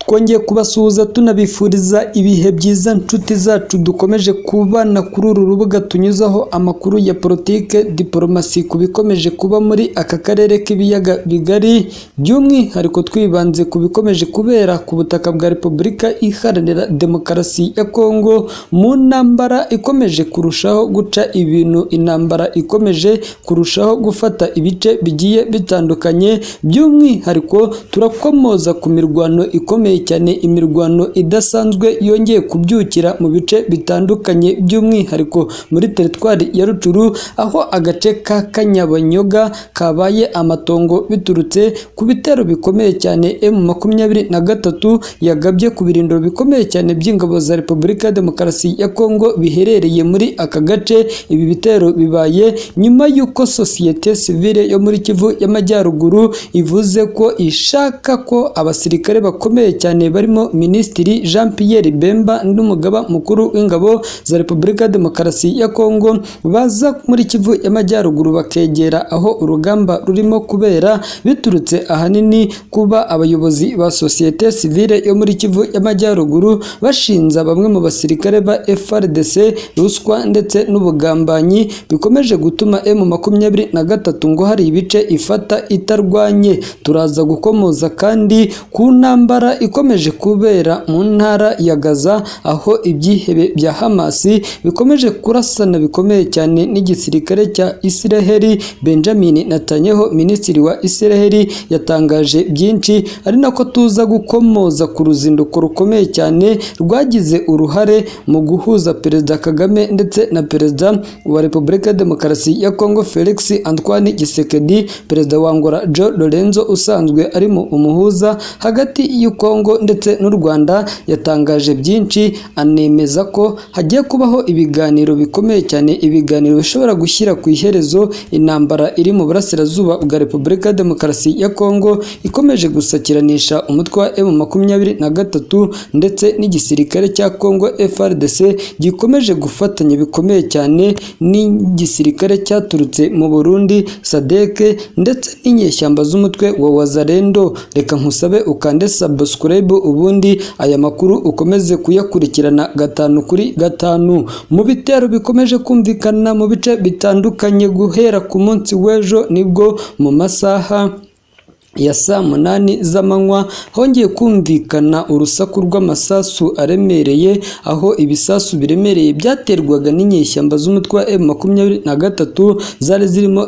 twongeye kubasuhuza tunabifuriza ibihe byiza nshuti zacu dukomeje kubana kuri uru rubuga tunyuzaho amakuru ya politike diplomasi ku bikomeje kuba muri aka karere k'ibiyaga bigari, by'umwihariko twibanze ku bikomeje kubera ku butaka bwa Repubulika Iharanira Demokarasi ya Kongo, mu ntambara ikomeje kurushaho guca ibintu, intambara ikomeje kurushaho gufata ibice bigiye bitandukanye, by'umwihariko turakomoza ku mirwano ikomeye cyane, imirwano idasanzwe yongeye kubyukira mu bice bitandukanye, by'umwihariko muri teritwari ya Rucuru, aho agace ka Kanyabanyoga kabaye amatongo biturutse ku bitero bikomeye cyane M23 yagabye ku birindiro bikomeye cyane by'ingabo za Repubulika ya Demokarasi ya Kongo biherereye muri aka gace. Ibi bitero bibaye nyuma y'uko sosiyete sivile yo muri Kivu y'Amajyaruguru ivuze ko ishaka ko abasirikare bakomeye cyane barimo Minisitiri Jean Pierre Bemba n'umugaba mukuru w'ingabo za Repubulika ya Demokarasi ya Kongo baza muri Kivu y'Amajyaruguru bakegera aho urugamba rurimo kubera, biturutse ahanini kuba abayobozi ba sosiyete sivile yo muri Kivu y'Amajyaruguru bashinza bamwe mu basirikare ba FARDC ruswa ndetse n'ubugambanyi bikomeje gutuma M23 ngo hari ibice ifata itarwanye. Turaza gukomoza kandi ku ntambara ikomeje kubera mu ntara ya Gaza, aho ibyihebe bya Hamasi bikomeje kurasana bikomeye cyane n'igisirikare cya Israel. Benjamin Netanyahu, minisitiri wa Israel, yatangaje byinshi, ari nako tuza gukomoza ku ruzinduko rukomeye cyane rwagize uruhare mu guhuza Perezida Kagame ndetse na Perezida wa Repubulika ya Demokarasi ya Kongo Felix Antoine Tshisekedi. Perezida wa Angola João Lourenço usanzwe arimo umuhuza hagati y'u Kongo ndetse n'u Rwanda yatangaje byinshi, anemeza ko hagiye kubaho ibiganiro bikomeye cyane, ibiganiro bishobora gushyira ku iherezo intambara iri mu burasirazuba bwa Repubulika ya Demokarasi ya Kongo ikomeje gusakiranisha umutwe wa M23 ndetse n'igisirikare cya Kongo FARDC gikomeje gufatanya bikomeye cyane n'igisirikare cyaturutse mu Burundi SADC ndetse n'inyeshyamba z'umutwe wa Wazalendo. Reka nkusabe ukande subscribe ubundi aya makuru ukomeze kuyakurikirana gatanu kuri gatanu. Mu bitero bikomeje kumvikana mu bice bitandukanye guhera ku munsi w'ejo, nibwo mu masaha ya saa 8 z'amanywa hongeye kumvikana urusaku rw'amasasu aremereye, aho ibisasu biremereye byaterwaga n'inyeshyamba z'umutwe wa M23 zari zirimo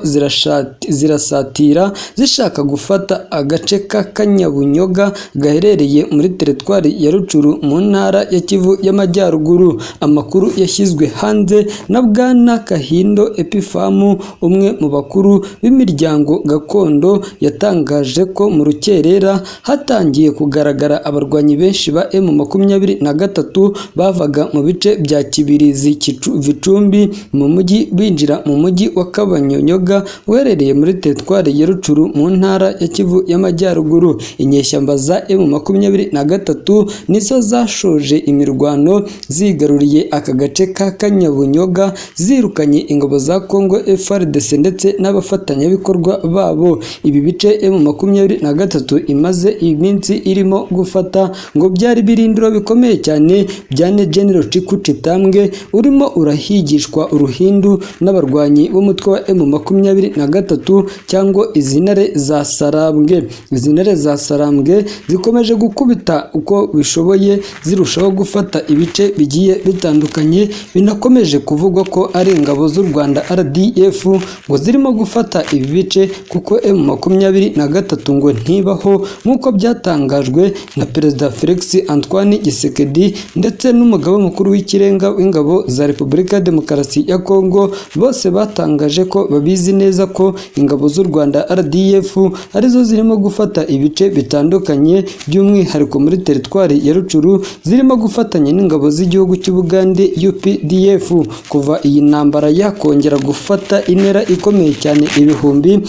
zirasatira zishaka gufata agace ka Kanyabunyoga gaherereye muri teritwari ya Rucuru mu ntara ya Kivu y'Amajyaruguru. Amakuru yashyizwe hanze na Bwana Kahindo Epifamu, umwe mu bakuru b'imiryango gakondo, yatangaje ko mu rukerera hatangiye kugaragara abarwanyi benshi ba M23 bavaga mu bice bya Kibirizi, Vicumbi mu mujyi binjira mu mujyi wa Kabanyonyoga uherereye muri teritwari ya Rucuru mu ntara ya Kivu y'Amajyaruguru. Inyeshyamba za M23 nizo zashoje imirwano zigaruriye aka gace ka Kanyabunyoga, zirukanye ingabo za Kongo FARDC ndetse n'abafatanyabikorwa babo. Ibi bice M23 imaze iminsi irimo gufata ngo byari birindiro bikomeye cyane bya General Chiku Chitambwe urimo urahigishwa uruhindu n'abarwanyi b'umutwe wa M23 cyangwa izinare za Sarambwe. Izinare za Sarambwe zikomeje gukubita uko bishoboye zirushaho gufata ibice bigiye bitandukanye, binakomeje kuvugwa ko ari ingabo z'u Rwanda RDF ngo zirimo gufata ibi bice, kuko M23 ngo ntibaho nk'uko byatangajwe na Perezida Felix Antoine Tshisekedi ndetse n'umugaba mukuru w'ikirenga w'ingabo za Repubulika ya Demokarasi ya Kongo. Bose batangaje ko babizi neza ko ingabo z'u Rwanda RDF arizo zirimo gufata ibice bitandukanye, by'umwihariko muri teritwari ya Rucuru zirimo gufatanya n'ingabo z'igihugu cy'Ubugande UPDF. Kuva iyi ntambara yakongera gufata intera ikomeye cyane, 2022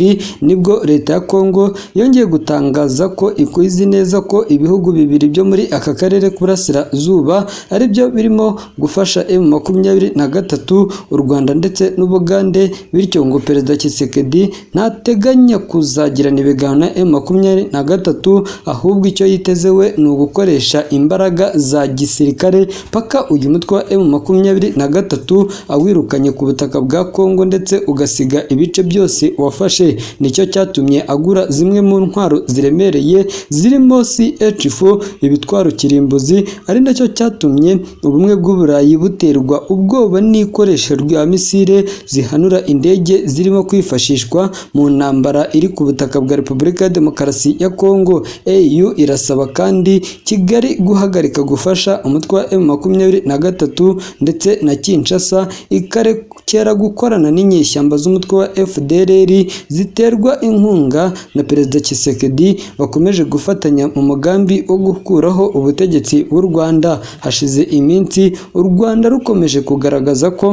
kabiri nibwo leta ya Kongo yongeye gutangaza ko ikuzi neza ko ibihugu bibiri byo muri aka karere k'Uburasirazuba ari byo birimo gufasha M23, u Rwanda ndetse n'Ubugande, bityo ngo Perezida Tshisekedi ntateganya kuzagirana ibiganiro na M23, ahubwo icyo yiteze we ni ugukoresha imbaraga za gisirikare paka uyu mutwe wa M23 awirukanye ku butaka bwa Kongo ndetse ugasiga ibice byose wafashe. Nicyo cyatumye agura zimwe mu ntwaro ziremereye zirimo CH4, ibitwaro kirimbuzi, ari nacyo cyatumye ubumwe bw'Uburayi buterwa ubwoba n'ikoresha rya misile zihanura indege zirimo kwifashishwa mu ntambara iri ku butaka bwa Repubulika ya Demokarasi ya Kongo. EU irasaba kandi Kigali guhagarika gufasha umutwe wa M23 ndetse na Kinshasa ikarekera gukorana n'inyeshyamba z'umutwe wa FDLR ziterwa inkunga na Perezida Tshisekedi bakomeje gufatanya mu mugambi wo gukuraho ubutegetsi bw'u Rwanda. Hashize iminsi u Rwanda rukomeje kugaragaza ko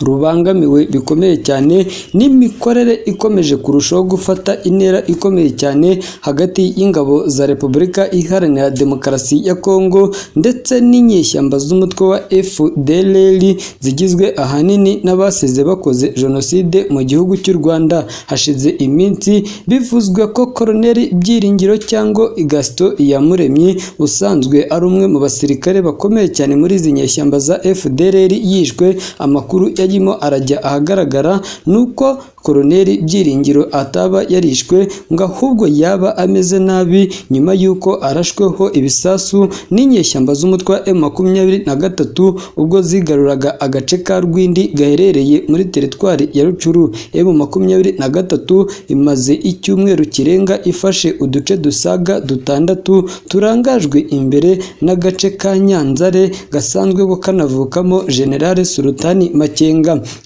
rubangamiwe bikomeye cyane n'imikorere ikomeje kurushaho gufata intera ikomeye cyane hagati y'ingabo za Repubulika Iharanira Demokarasi ya Kongo ndetse n'inyeshyamba z'umutwe wa FDLR zigizwe ahanini n'abasize bakoze jenoside mu gihugu cy'u Rwanda. Hashize iminsi bivuzwe ko Colonel Byiringiro cyangwa Gaston Iyamuremye usanzwe ari umwe mu basirikare bakomeye cyane muri izi nyeshyamba za FDLR yishwe. Amakuru yarimo arajya ahagaragara nuko Colonel Byiringiro ataba yarishwe ngo ahubwo yaba ameze nabi nyuma y'uko arashweho ibisasu n'inyeshyamba z'umutwe wa M23 ubwo zigaruraga agace ka Rwindi gaherereye muri teritwari ya Rucuru. M23 imaze icyumweru kirenga ifashe uduce dusaga 6 turangajwe imbere n'agace ka Nyanzare gasanzwe kanavukamo General Sultani Makenga.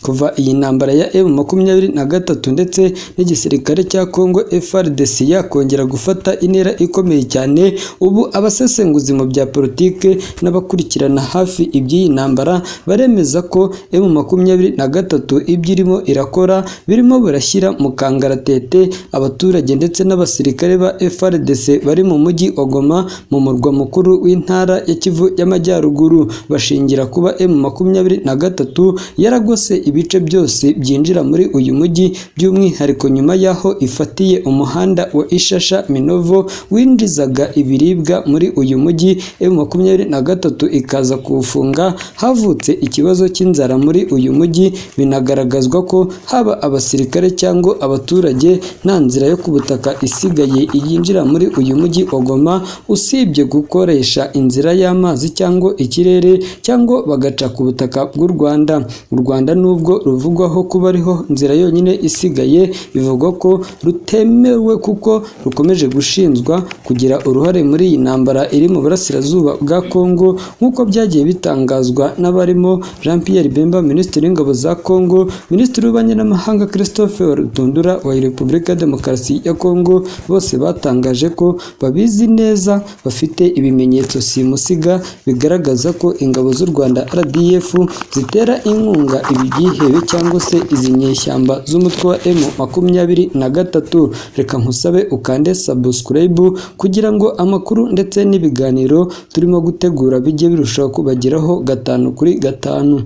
Kuva iyi ntambara ya M23 ndetse n'igisirikare cya Kongo FARDC yakongera gufata intera ikomeye cyane, ubu abasesenguzi mu bya politike n'abakurikirana hafi iby'iyi ntambara baremeza ko M23 ibyirimo irakora birimo burashyira mu kangaratete abaturage ndetse n'abasirikare ba FARDC bari mu mujyi wa Goma mu murwa mukuru w'intara ya Kivu y'Amajyaruguru. Bashingira kuba M23 yaragose ibice byose byinjira muri uyu mujyi, by'umwihariko nyuma y'aho ifatiye umuhanda wa Ishasha Minovo winjizaga ibiribwa muri uyu mujyi. M23 ikaza kuwufunga. Havutse ikibazo cy'inzara muri uyu mujyi, binagaragazwa ko haba abasirikare cyangwa abaturage nta nzira yo ku butaka isigaye yinjira muri uyu mujyi wa Goma usibye gukoresha inzira y'amazi cyangwa ikirere cyangwa bagaca ku butaka bw'u Rwanda. U Rwanda nubwo ruvugwaho kuba ariho nzira yonyine isigaye, bivugwa ko rutemewe kuko rukomeje gushinjwa kugira uruhare muri iyi ntambara iri mu burasirazuba bwa Kongo, nk'uko byagiye bitangazwa n'abarimo Jean Pierre Bemba, Minisitiri w'Ingabo za Kongo, Minisitiri w'Ububanyi n'Amahanga Christophe Rutundura wa Repubulika ya Demokarasi ya Kongo. Bose batangaje ko babizi neza, bafite ibimenyetso simusiga bigaragaza ko ingabo z'u Rwanda RDF zitera inkunga ibi byihebe cyangwa se izi nyeshyamba z'umutwe wa M23. Reka nkusabe ukande subscribe kugira ngo amakuru ndetse n'ibiganiro turimo gutegura bijye birushaho kubageraho 5 kuri 5.